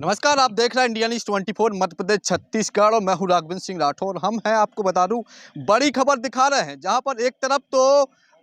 नमस्कार, आप देख रहे हैं इंडिया न्यूज़ 24 मध्य प्रदेश छत्तीसगढ़ और मैं हूं राघवेंद्र सिंह राठौर। हम हैं आपको बता दूं बड़ी खबर दिखा रहे हैं जहां पर एक तरफ तो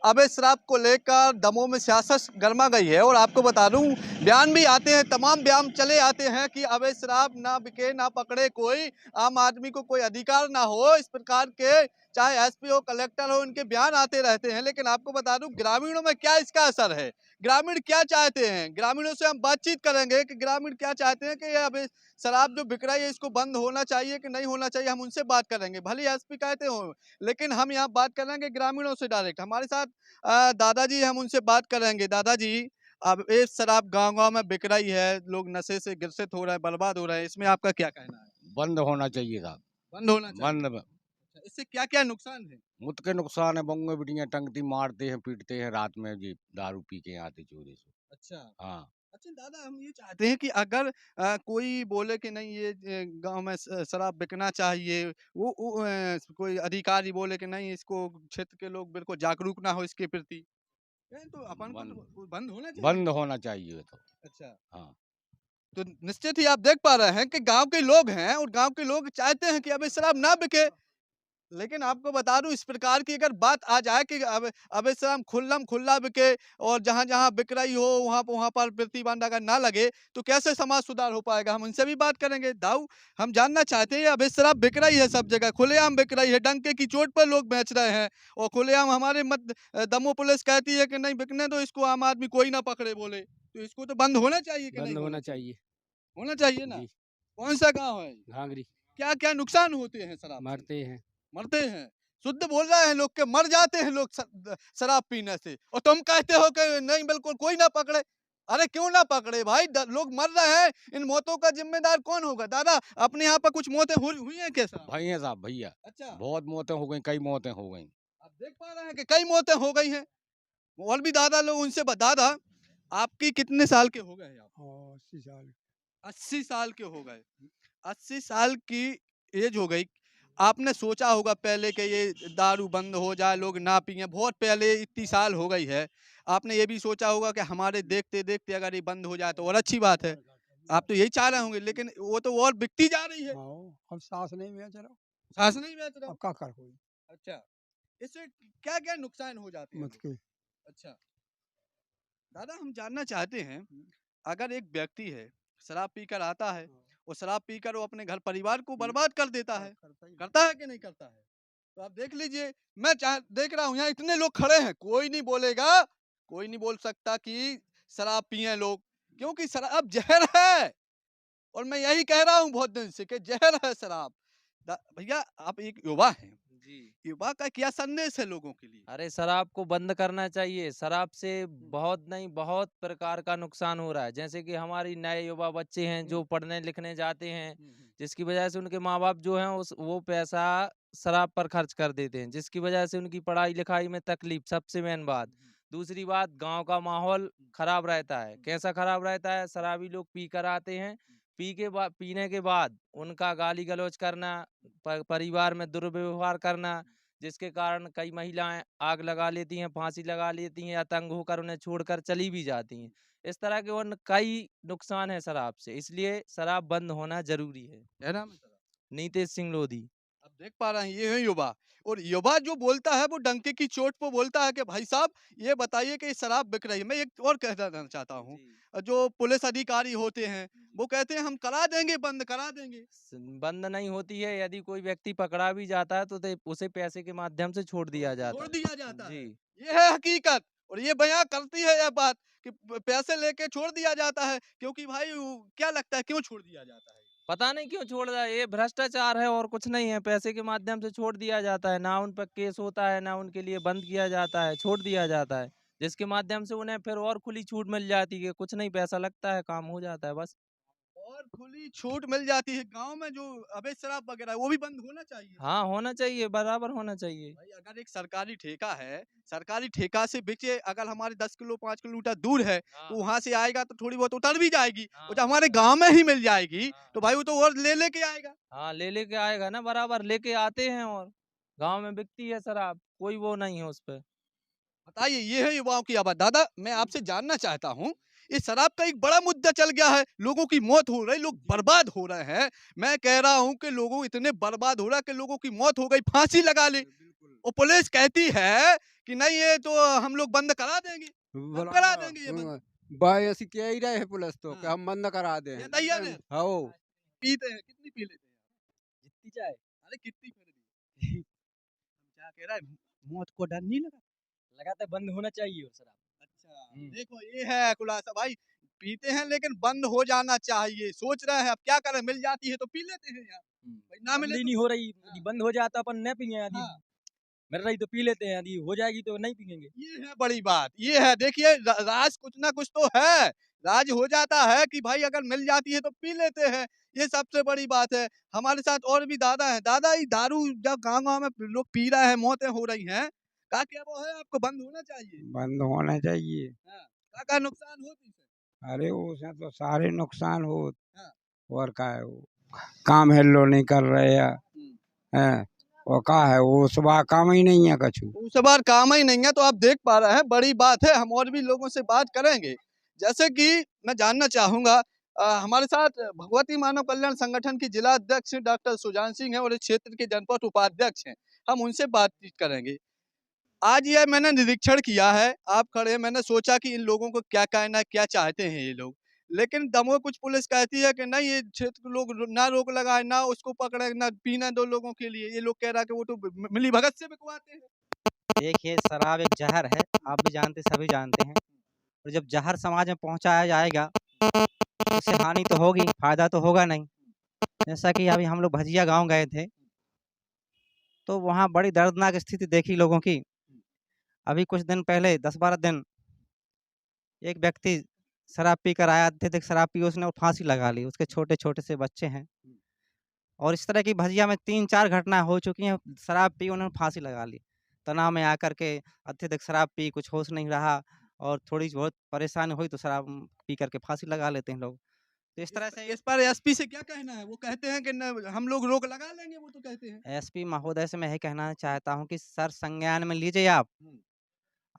अवैध शराब को लेकर दमोह में सियासत गरमा गई है और आपको बता दूं बयान भी आते हैं, तमाम बयान चले आते हैं कि अवैध शराब ना बिके ना पकड़े कोई, आम आदमी को कोई अधिकार ना हो, इस प्रकार के चाहे एसपी हो कलेक्टर हो इनके बयान आते रहते हैं। लेकिन आपको बता दूं ग्रामीणों में क्या इसका असर है, ग्रामीण क्या चाहते हैं, ग्रामीणों से हम बातचीत करेंगे कि ग्रामीण क्या चाहते हैं कि ये अभी शराब जो बिक रही है इसको बंद होना चाहिए कि नहीं होना चाहिए, हम उनसे बात करेंगे भले एसपी कहते हो। लेकिन हम यहाँ बात करेंगे ग्रामीणों से डायरेक्ट। हमारे साथ दादाजी, हम उनसे बात करेंगे। दादाजी, अब ये शराब गांव-गांव में बिक रही है, लोग नशे से ग्रसित हो रहे हैं, बर्बाद हो रहे हैं, इसमें आपका क्या कहना है? बंद होना चाहिए था। बंद होना चाहिए। बंद अच्छा, इससे क्या-क्या नुकसान है? मुझ के नुकसान है, बंगे बिटियां टंगती मारते हैं, पीटते हैं रात में जी, दारू पी के आते चोरी से। अच्छा। हाँ। अच्छा दादा, हम ये चाहते हैं कि अगर कोई बोले कि नहीं ये गांव में शराब बिकना चाहिए, कोई अधिकारी बोले कि नहीं इसको क्षेत्र के लोग बिल्कुल जागरूक ना हो इसके प्रति, तो अपन को बंद तो बंद होना चाहिए। बंद होना चाहिए तो। अच्छा, हाँ। तो निश्चित ही आप देख पा रहे हैं कि गांव के लोग हैं और गांव के लोग चाहते हैं कि अब ये शराब ना बिके। लेकिन आपको बता दूं इस प्रकार की अगर बात आ जाए कि अब इस हम खुल्लम खुल्ला बिके और जहां-जहां बिक रही हो वहां पर प्रतिबंध अगर ना लगे तो कैसे समाज सुधार हो पाएगा, हम उनसे भी बात करेंगे। दाऊ, हम जानना चाहते हैं अब इस शराब बिक रही है सब जगह, खुलेआम बिक रही है, डंके की चोट पर लोग बेच रहे हैं और खुलेआम हमारे दमोह पुलिस कहती है कि नहीं बिकने दो इसको, आम आदमी कोई ना पकड़े बोले, तो इसको तो बंद होना चाहिए कि नहीं बंद होना होना चाहिए? चाहिए। होना चाहिए ना। जी। कौन सा गाँव है? घाघरी। क्या क्या नुकसान होते हैं शराब से? मरते हैं। मरते हैं। शुद्ध बोल रहे हैं लोग के, मर जाते हैं लोग शराब पीने से और तुम कहते हो कि नहीं बिल्कुल कोई ना पकड़े। अरे क्यों ना पकड़े भाई, लोग मर रहे हैं, इन मौतों का जिम्मेदार कौन होगा? दादा, अपने यहाँ पर कुछ मौतें हुई हुई हैं क्या साहब? भैया साहब भैया, अच्छा, बहुत मौतें हो गई, कई मौतें हो गई। आप देख पा रहे हैं कि कई मौतें हो गई हैं। और भी दादा लोग, उनसे दादा आपकी कितने साल के हो गए आप? 80 साल। 80 साल के हो गए। 80 साल की एज हो गई। आपने सोचा होगा पहले कि ये दारू बंद हो जाए, लोग ना पिएँ, बहुत पहले इतनी साल हो गई है। आपने ये भी सोचा होगा कि हमारे देखते-देखते अगर ये बंद हो जाए तो और अच्छी बात है। आप तो यही चाह रहे होंगे, लेकिन वो तो और बिकती जा रही है। हाँ, अब सास नहीं बेच रहा। साँस नहीं बेच रहा अब हूँ। क्या कर कोई। अच्छा, इससे क्या-क्या नुकसान हो जाते हैं मुझ लोग? के। अच्छा, दादा हम जानना चाहते हैं, अगर एक व्यक्ति है, शराब पीकर आता है और शराब पीकर वो अपने घर परिवार को बर्बाद कर देता है, करता है कि नहीं करता है? तो आप देख लीजिए, मैं देख रहा हूँ यहाँ इतने लोग खड़े हैं, कोई नहीं बोलेगा, कोई नहीं बोल सकता कि शराब पिए लोग, क्योंकि शराब जहर है और मैं यही कह रहा हूँ बहुत दिन से कि जहर है शराब। भैया आप एक युवा हैं, जी। युवा का क्या संदेश है लोगों के लिए? अरे शराब को बंद करना चाहिए। शराब से हुँ, बहुत नहीं बहुत प्रकार का नुकसान हो रहा है। जैसे कि हमारी नए युवा बच्चे हैं हुँ, जो पढ़ने लिखने जाते हैं, हुँ, हुँ, जिसकी वजह से उनके माँ-बाप जो हैं उस वो पैसा शराब पर खर्च कर देते हैं, जिसकी वजह से उनकी पढ़ाई-लिखाई में तकलीफ सबसे मेन बात। हुँ, दूसरी बात, गाँव का माहौल हुँ, खराब रहता है। हुँ, कैसा खराब रहता है? शराबी लोग पी कर आते हैं, पीने के बाद उनका गाली-गलौज करना, परिवार में दुर्व्यवहार करना, जिसके कारण कई महिलाएँ आग लगा लेती हैं, फांसी लगा लेती हैं या तंग होकर उन्हें छोड़कर चली भी जाती हैं। इस तरह के और कई नुकसान हैं शराब से, इसलिए शराब बंद होना ज़रूरी है। क्या नाम है शराब? नीतेश सिंह लोधी। आप देख पा रहे हैं ये है युवा, और युवा जो बोलता है वो डंके की चोट पे बोलता है कि भाई साहब ये बताइए कि शराब बिक रही है। मैं एक और कहना चाहता हूँ, जी। जो पुलिस अधिकारी होते हैं वो कहते हैं हम करा देंगे, बंद करा देंगे। बंद नहीं होती है, यदि कोई व्यक्ति पकड़ा भी जाता है तो उसे पैसे के माध्यम से छोड़ दिया जाता छोड़ है। दिया जाता जी। है, ये है हकीकत। और ये बयां करती है यह बात कि पैसे लेके छोड़ दिया जाता है, क्योंकि भाई क्या लगता है क्यों छोड़ दिया जाता है? पता नहीं क्यों छोड़ रहा है, ये भ्रष्टाचार है और कुछ नहीं है। पैसे के माध्यम से छोड़ दिया जाता है, ना उन पर केस होता है, ना उनके लिए बंद किया जाता है, छोड़ दिया जाता है। जिसके माध्यम से उन्हें फिर और खुली छूट मिल जाती है, कुछ नहीं पैसा लगता है, काम हो जाता है बस। और खुली छूट मिल जाती है। गांव में जो अवैध शराब वगैरह है वो भी बंद होना चाहिए। हाँ, होना चाहिए, बराबर होना चाहिए। भाई अगर एक सरकारी ठेका है, सरकारी ठेका से बेचे अगर हमारे 10 किलो 5 किलोमीटर दूर है, तो हाँ, वहाँ से आएगा तो थोड़ी बहुत उतर भी जाएगी। हाँ, और जब हमारे गाँव में ही मिल जाएगी, हाँ। तो भाई वो तो और ले लेके आएगा। हाँ, लेके आएगा ना, बराबर लेके आते हैं और गाँव में बिकती है शराब, कोई वो नहीं है उस पे। बताइए, ये है युवाओं की आवाज़। दादा, मैं आपसे जानना चाहता हूँ, ये शराब का एक बड़ा मुद्दा चल गया है, लोगों की मौत हो रही, लोग बर्बाद हो रहे हैं। मैं कह रहा हूँ कि लोगों इतने बर्बाद हो रहा है कि लोगों की मौत हो गई, फांसी लगा ली और पुलिस कहती है कि नहीं ये तो हम लोग बंद करा देंगे। कब करा देंगे ये बंद? भाई ऐसी कह ही रहे हैं पुलिस तो कि हाँ। हम बंद करा दें। ये तैयार है? हाँ पीते हैं, कितनी पी लेते हैं? जितनी चाहे अरे कितनी फिर भी? क्या कह रहा है? मौत को डर नहीं लगा? लगातार बंद होना चाहिए और शराब। अच्छा, देखो ये है खुलासा भाई, पीते हैं लेकिन बंद हो जाना चाहिए। सोच रहे हैं अब क्या करें, मिल जाती है तो पी लेते हैं यार। भाई ना बंद मिले ही तो नहीं हो रही, हाँ। यदि बंद हो जाता अपन न पिए, यदि हाँ। मिल रही तो पी लेते हैं, यदि हो जाएगी तो नहीं पिएंगे। ये है बड़ी बात, ये है देखिए राज कुछ ना कुछ तो है। राज हो जाता है कि भाई अगर मिल जाती है तो पी लेते हैं, ये सबसे बड़ी बात है। हमारे साथ और भी दादा हैं। दादा ये दारू जब गाँव-गाँव में लोग पी रहे हैं, मौतें हो रही हैं, का क्या वो है आपको बंद होना चाहिए? बंद होना चाहिए। हाँ, का नुकसान होती है? अरे उसमें तो सारे नुकसान हो हाँ। और का है वो काम हेलो नहीं कर रहे हैं हुँ। हैं, और का है वो सुबह काम ही नहीं है कछु। उस बार काम ही नहीं है तो आप देख पा रहे हैं, बड़ी बात है। हम और भी लोगों से बात करेंगे। जैसे कि मैं जानना चाहूँगा हमारे साथ भगवती मानव कल्याण संगठन की जिला अध्यक्ष डॉक्टर सुजान सिंह हैं और इस क्षेत्र के जनपद उपाध्यक्ष हैं। हम उनसे बातचीत करेंगे। आज ये मैंने निरीक्षण किया है, आप खड़े हैं, मैंने सोचा कि इन लोगों को क्या कहना है, क्या चाहते हैं ये लोग। लेकिन दमोह कुछ पुलिस कहती है कि नहीं ये क्षेत्र के लोग ना रोक लगाए, ना उसको पकड़े, ना पीने दो लोगों के लिए। ये लोग कह रहा है कि वो तो मिली भगत से बिकवाते हैं। देखिए, शराब एक ज़हर है, आप भी जानते सभी जानते हैं और जब ज़हर समाज में पहुँचाया जाएगा, तो उससे हानि तो होगी, फ़ायदा तो होगा नहीं। जैसा कि अभी हम लोग भजिया गाँव गए थे, तो वहाँ बड़ी दर्दनाक स्थिति देखी लोगों की। अभी कुछ दिन पहले 10-12 दिन एक व्यक्ति शराब पीकर आया, अत्यधिक शराब पी उसने और फांसी लगा ली, उसके छोटे-छोटे से बच्चे हैं। और इस तरह की भजिया में 3-4 घटनाएँ हो चुकी हैं, शराब पी उन्होंने फांसी लगा ली। तनाव में आकर के अत्यधिक शराब पी, कुछ होश नहीं रहा और थोड़ी बहुत परेशानी हुई तो शराब पी करके फांसी लगा लेते हैं लोग। तो इस तरह से इस पर एसपी से क्या कहना है? वो कहते हैं कि न हम लोग रोक लगा लेंगे, वो तो कहते हैं। एसपी महोदय से मैं यही कहना चाहता हूँ कि सर संज्ञान में लीजिए आप, हुँ।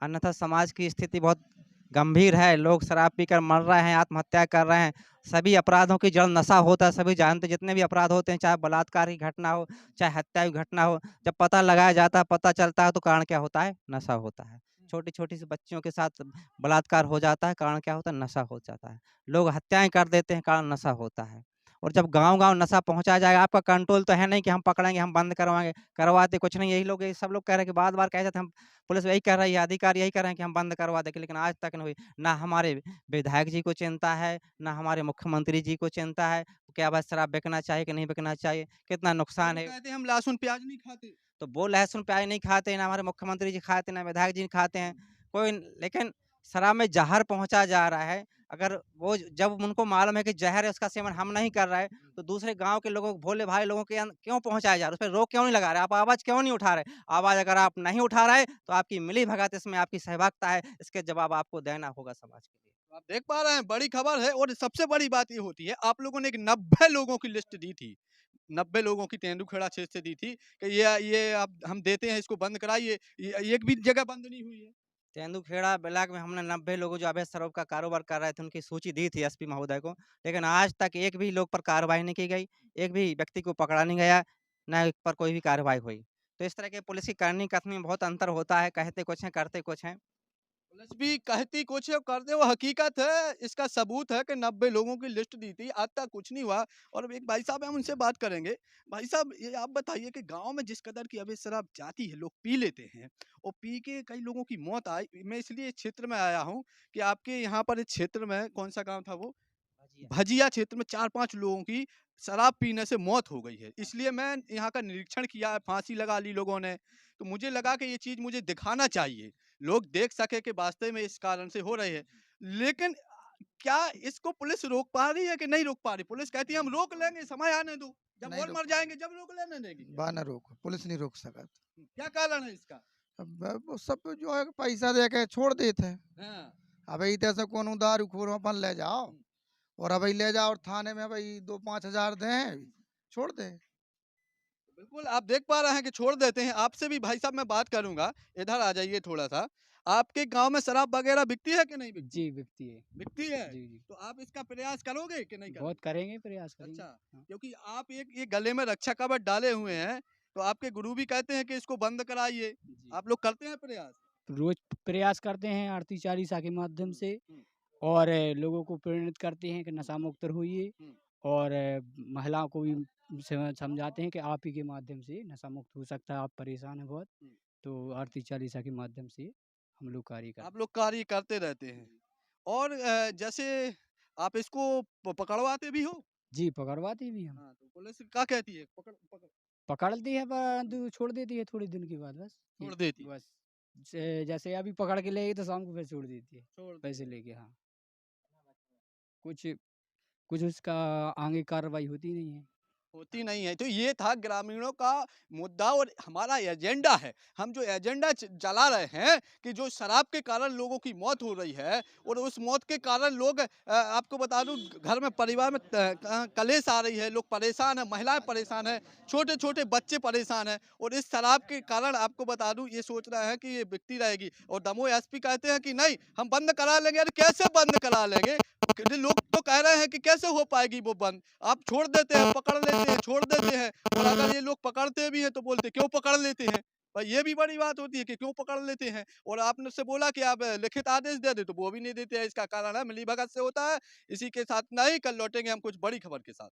अन्यथा समाज की स्थिति बहुत गंभीर है। लोग शराब पीकर मर रहे हैं, आत्महत्या कर रहे हैं। सभी अपराधों की जड़ नशा होता है, सभी जानते हैं जितने भी अपराध होते हैं, चाहे बलात्कार की घटना हो, चाहे हत्या की घटना हो, जब पता लगाया जाता है, पता चलता है तो कारण क्या होता है? नशा होता है। छोटी-छोटी सी बच्चियों के साथ बलात्कार हो जाता है, कारण क्या होता है? नशा हो जाता है। लोग हत्याएँ कर देते हैं, कारण नशा होता है। और जब गाँव-गाँव नशा पहुँचाया जाएगा, आपका कंट्रोल तो है नहीं कि हम पकड़ेंगे, हम बंद करवाएँगे, करवाते कुछ नहीं। यही लोग, यही सब लोग कह रहे हैं कि बार-बार कह जाते हैं हम, पुलिस यही कह रही है, अधिकारी यही कह रहे हैं कि हम बंद करवा देंगे, लेकिन आज तक नहीं हुई। ना हमारे विधायक जी को चिंता है, ना हमारे मुख्यमंत्री जी को चिंता है, क्या बस शराब बिकना चाहिए कि नहीं बिकना चाहिए, कितना नुकसान वो है। कहते हैं हम लहसुन प्याज नहीं खाते। तो वो लहसुन प्याज नहीं खाते, ना हमारे मुख्यमंत्री जी खाते, ना विधायक जी खाते हैं, कोई। लेकिन शराब में ज़हर पहुँचा जा रहा है। अगर वो जब उनको मालूम है कि ज़हर है, उसका सेवन हम नहीं कर रहे, तो दूसरे गाँव के लोगों को, भोले भाई लोगों के क्यों पहुँचाया जा रहा है? उस पे रोक क्यों नहीं लगा रहे? आप आवाज़ क्यों नहीं उठा रहे? आवाज़ अगर आप नहीं उठा रहे, तो आपकी मिलीभगत इसमें, आपकी सहभागिता है, इसके जवाब आपको देना होगा समाज के लिए। तो आप देख पा रहे हैं बड़ी खबर है और सबसे बड़ी बात ये होती है, आप लोगों ने एक 90 लोगों की लिस्ट दी थी। 90 लोगों की तेंदुखेड़ा क्षेत्र से दी थी कि ये अब हम देते हैं, इसको बंद कराइए। ये एक भी जगह बंद नहीं हुई है। तेंदुखेड़ा ब्लॉक में हमने 90 लोगों जो अवैध शराब का कारोबार कर रहे थे, उनकी सूची दी थी एसपी महोदय को, लेकिन आज तक एक भी लोग पर कार्रवाई नहीं की गई, एक भी व्यक्ति को पकड़ा नहीं गया, ना एक पर कोई भी कार्रवाई हुई। तो इस तरह के पुलिस की करनी कथनी में बहुत अंतर होता है, कहते कुछ हैं, करते कुछ हैं। पुलिस भी कहती कुछ है और करते वो हकीकत है। इसका सबूत है कि 90 लोगों की लिस्ट दी थी, आज तक कुछ नहीं हुआ। और एक भाई साहब हैं, हम उनसे बात करेंगे। भाई साहब ये आप बताइए कि गाँव में जिस कदर की अवैध शराब जाती है, लोग पी लेते हैं और पी के कई लोगों की मौत आई। मैं इसलिए इस क्षेत्र में आया हूँ कि आपके यहाँ पर इस क्षेत्र में कौन-सा गाँव था वो? भजिया क्षेत्र में 4-5 लोगों की शराब पीने से मौत हो गई है। इसलिए मैं यहाँ का निरीक्षण किया है, फांसी लगा ली लोगों ने। तो मुझे लगा कि ये चीज़ मुझे दिखाना चाहिए। लोग देख सके कि वास्तव में इस कारण से हो रही है। लेकिन क्या इसको पुलिस रोक पा रही है कि नहीं रोक पा रही? पुलिस कहती है हम रोक लेंगे, समय आने दो। जब नहीं और रोक मर जाएँगे जब रोक लेने देगी क्या? बा न रोक पुलिस नहीं रोक सकत। क्या कारण है इसका? अब वो सब जो है पैसा दे के छोड़ देते हैं। हाँ। अबे जैसे कोनो दारूखोर अपन ले जाओ और अबे ले जाओ और थाने में भाई 2-5 हजार दें, छोड़ दें। बिल्कुल, आप देख पा रहे हैं कि छोड़ देते हैं। आपसे भी भाई साहब मैं बात करूँगा, इधर आ जाइए थोड़ा-सा। आपके गांव में शराब वगैरह बिकती है कि नहीं बिकती? जी बिकती है। बिकती है। जी जी तो आप इसका प्रयास करोगे कि नहीं करोगे? बहुत करेंगे, प्रयास करेंगे। अच्छा, हाँ। क्योंकि आप एक ये गले में रक्षा कवच डाले हुए हैं, तो आपके गुरु भी कहते हैं कि इसको बंद कराइए। जी। आप लोग करते हैं प्रयास? रोज प्रयास करते हैं आरती चालीसा के माध्यम हुँ, से हुँ, और लोगों को प्रेरित करते हैं कि नशा मुक्त होइए हुँ। और महिलाओं को भी समझाते हैं कि आप ही के माध्यम से नशा मुक्त हो सकता है। आप परेशान हैं बहुत, हुँ। तो आरती चालीसा के माध्यम से हम लोग कार्य करते आप लोग कार्य करते रहते हैं। और जैसे आप इसको पकड़वाते भी हो? जी, पकड़वाते भी हम। हाँ, तो पुलिस क्या कहती है? पकड़ पकड़ पकड़ती है परंतु छोड़ देती है थोड़े दिन के बाद बस। छोड़ देती है। बस जैसे अभी पकड़ के ले गई तो शाम को फिर छोड़ देती है छोड़ पैसे देती है। लेके। हाँ, कुछ कुछ उसका आगे कार्रवाई होती नहीं है। होती नहीं है। तो ये था ग्रामीणों का मुद्दा और हमारा एजेंडा है। हम जो एजेंडा चला रहे हैं कि जो शराब के कारण लोगों की मौत हो रही है और उस मौत के कारण लोग आपको बता दूं घर में परिवार में कलेश आ रही है, लोग परेशान हैं, महिलाएं परेशान हैं, छोटे छोटे बच्चे परेशान हैं और इस शराब के कारण आपको बता दूं ये सोच रहे हैं कि ये बिकती रहेगी और दमोह एसपी कहते हैं कि नहीं हम बंद करा लेंगे। अरे कैसे बंद करा लेंगे? लोग तो कह रहे हैं कि कैसे हो पाएगी वो बंद? आप छोड़ देते हैं, पकड़ लेते हैं, छोड़ देते हैं और अगर ये लोग पकड़ते भी हैं तो बोलते क्यों पकड़ लेते हैं? भाई ये भी बड़ी बात होती है कि क्यों पकड़ लेते हैं? और आपने उससे बोला कि आप लिखित आदेश दे दें तो वो भी नहीं देते हैं। इसका कारण है मिलीभगत से होता है। इसी के साथ नहीं, कल लौटेंगे हम कुछ बड़ी खबर के साथ।